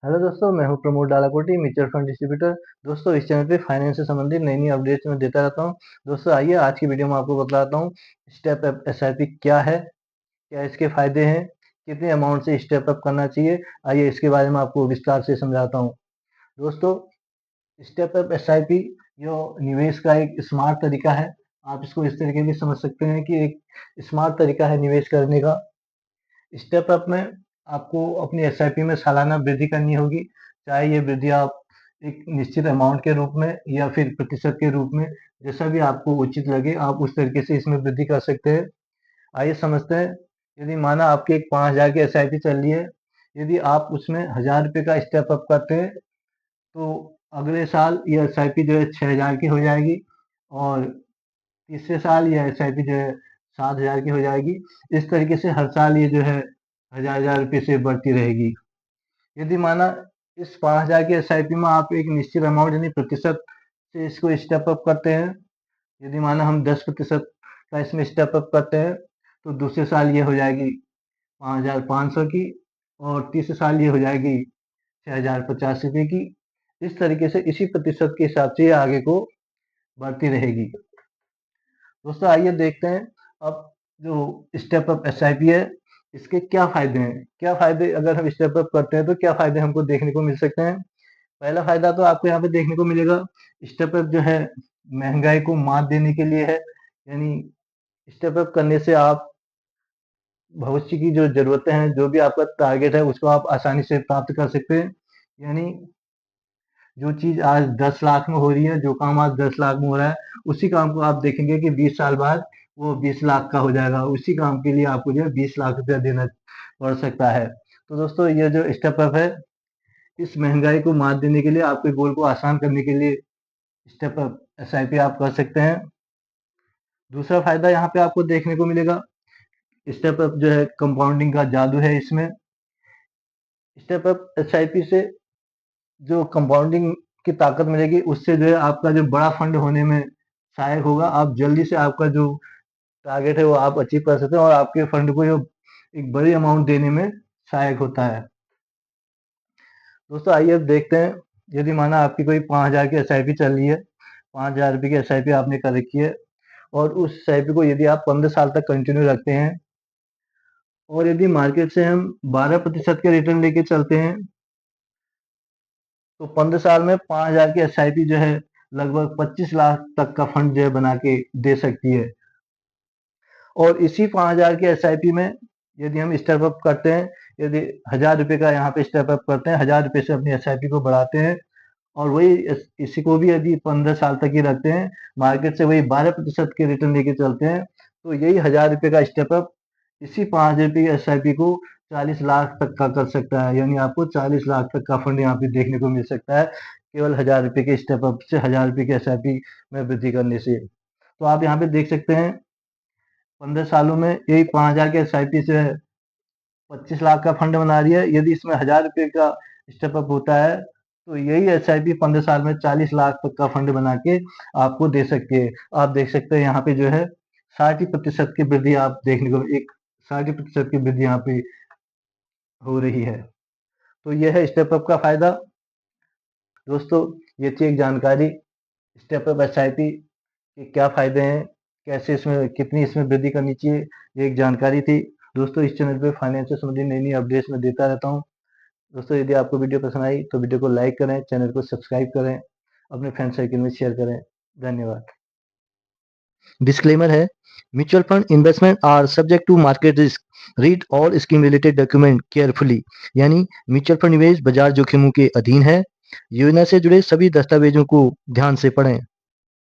Hello दोस्तों, मैं हूं Pramod Dalakoti, mutual fund distributor. दोस्तों, इस चैनल पे फाइनेंस से संबंधित नई-नई अपडेट्स मैं देता रहता हूं। दोस्तों, आइए आज की वीडियो में आपको बतलाता हूं स्टेप अप एसआईपी क्या है, क्या इसके फायदे हैं, कितने अमाउंट से स्टेप अप करना चाहिए। आइए इसके बारे में आपको विस्तार से समझाता हूं। दोस्तों, स्टेप अप एसआईपी जो निवेश का एक स्मार्ट तरीका है। आप इसको इस तरीके से समझ सकते हैं कि एक स्मार्ट तरीका है निवेश करने का। स्टेप अप में आपको अपनी एसआईपी में सालाना वृद्धि करनी होगी, चाहे ये वृद्धि आप एक निश्चित अमाउंट के रूप में या फिर प्रतिशत के रूप में, जैसा भी आपको उचित लगे आप उस तरीके से इसमें वृद्धि कर सकते हैं। आइए समझते हैं। यदि माना आपकी एक 5,000 की एसआईपी चल रही है, यदि आप उसमें 1,000 रुपये का स्टेप अप करते हैं तो अगले साल ये एसआईपी जो है 6,000 की हो जाएगी और तीसरे साल ये एसआईपी जो है 7,000 की हो जाएगी। इस तरीके से हर साल ये जो है 1,000 रुपये से बढ़ती रहेगी। यदि माना इस 5,000 की एसआईपी में आप एक निश्चित अमाउंट यानी प्रतिशत से इसको स्टेप अप करते हैं, यदि माना हम 10% का इसमें स्टेप अप करते हैं तो दूसरे साल ये हो जाएगी 5,500 की और तीसरे साल ये हो जाएगी 6,050 रुपये की। इस तरीके से इसी प्रतिशत के हिसाब से ये आगे को बढ़ती रहेगी। दोस्तों, आइए देखते हैं अब जो स्टेप अप एसआईपी है इसके क्या फायदे हैं। क्या फायदे अगर हम स्टेप अप करते हैं तो क्या फायदे हमको देखने को मिल सकते हैं। पहला फायदा तो आपको यहाँ पे देखने को मिलेगा, स्टेप अप जो है महंगाई को मात देने के लिए है। यानी स्टेप अप करने से आप भविष्य की जो जरूरतें हैं, जो भी आपका टारगेट है उसको आप आसानी से प्राप्त कर सकते हैं। यानी जो चीज आज 10 लाख में हो रही है, जो काम आज 10 लाख में हो रहा है, उसी काम को आप देखेंगे कि 20 साल बाद वो 20 लाख का हो जाएगा। उसी काम के लिए आपको जो है 20 लाख रुपया देना पड़ सकता है। तो दोस्तों, ये जो स्टेप अप है इस महंगाई को मात देने के लिए, आपके गोल को आसान करने के लिए स्टेप अप एसआईपी आप कर सकते हैं। दूसरा फायदा यहाँ पे आपको देखने को मिलेगा, स्टेप अप जो है कंपाउंडिंग का जादू है इसमें। स्टेप अप एसआईपी से जो कंपाउंडिंग की ताकत मिलेगी उससे जो है आपका जो बड़ा फंड होने में सहायक होगा। आप जल्दी से आपका जो टारगेट है वो आप अचीव कर सकते हैं और आपके फंड को जो एक बड़ी अमाउंट देने में सहायक होता है। दोस्तों, आइए अब देखते हैं। यदि माना आपकी कोई 5,000 की एसआईपी चल रही है, 5,000 रुपये की एसआईपी आपने कर रखी है और उस एसआईपी को यदि आप 15 साल तक कंटिन्यू रखते हैं और यदि मार्केट से हम 12% के रिटर्न लेके चलते हैं तो 15 साल में 5,000 की एसआईपी जो है लगभग 25 लाख तक का फंड जो है बना के दे सकती है। और इसी 5,000 की एसआईपी में यदि हम स्टेप अप करते हैं, यदि 1,000 रुपये का यहाँ पे स्टेप अप करते हैं, 1,000 रुपये से अपनी एसआईपी को बढ़ाते हैं और वही इसी को भी यदि 15 साल तक ही रखते हैं, मार्केट से वही 12% के रिटर्न लेके चलते हैं, तो यही 1,000 रुपये का स्टेप अप इसी 5,000 रुपये की एसआईपी को 40 लाख तक का कर सकता है। यानी आपको 40 लाख तक का फंड यहाँ पे देखने को मिल सकता है, केवल 1,000 रुपये के स्टेप अप से, 1,000 रुपये की एसआईपी में वृद्धि करने से। तो आप यहाँ पे देख सकते हैं 15 सालों में यही 5,000 के एसआईपी से 25 लाख का फंड बना रही है। यदि इसमें 1,000 रुपये का स्टेप अप होता है तो यही एसआईपी 15 साल में 40 लाख तक का फंड बना के आपको दे सकती है। आप देख सकते हैं यहाँ पे जो है 60% की वृद्धि आप देखने को, एक 60% की वृद्धि यहाँ पे हो रही है। तो यह है स्टेप अप का फायदा। दोस्तों, ये थी एक जानकारी स्टेप अप एसआईपी के क्या फायदे हैं, कैसे इसमें कितनी इसमें वृद्धि करनी चाहिए, ये एक जानकारी थी। दोस्तों, इस चैनल पे फाइनेंस से संबंधित नई नई अपडेट्स मैं देता रहता हूँ। दोस्तों, यदि आपको वीडियो पसंद आई तो वीडियो को लाइक करें, चैनल को सब्सक्राइब करें, अपने फ्रेंड सर्किल में शेयर करें। धन्यवाद। डिस्क्लेमर है, mutual fund investment are subject to market risk, read all scheme related document carefully. यानी म्यूचुअल फंड निवेश बाजार जोखिमों के अधीन है। योजना से जुड़े सभी दस्तावेजों को ध्यान से पढ़ें।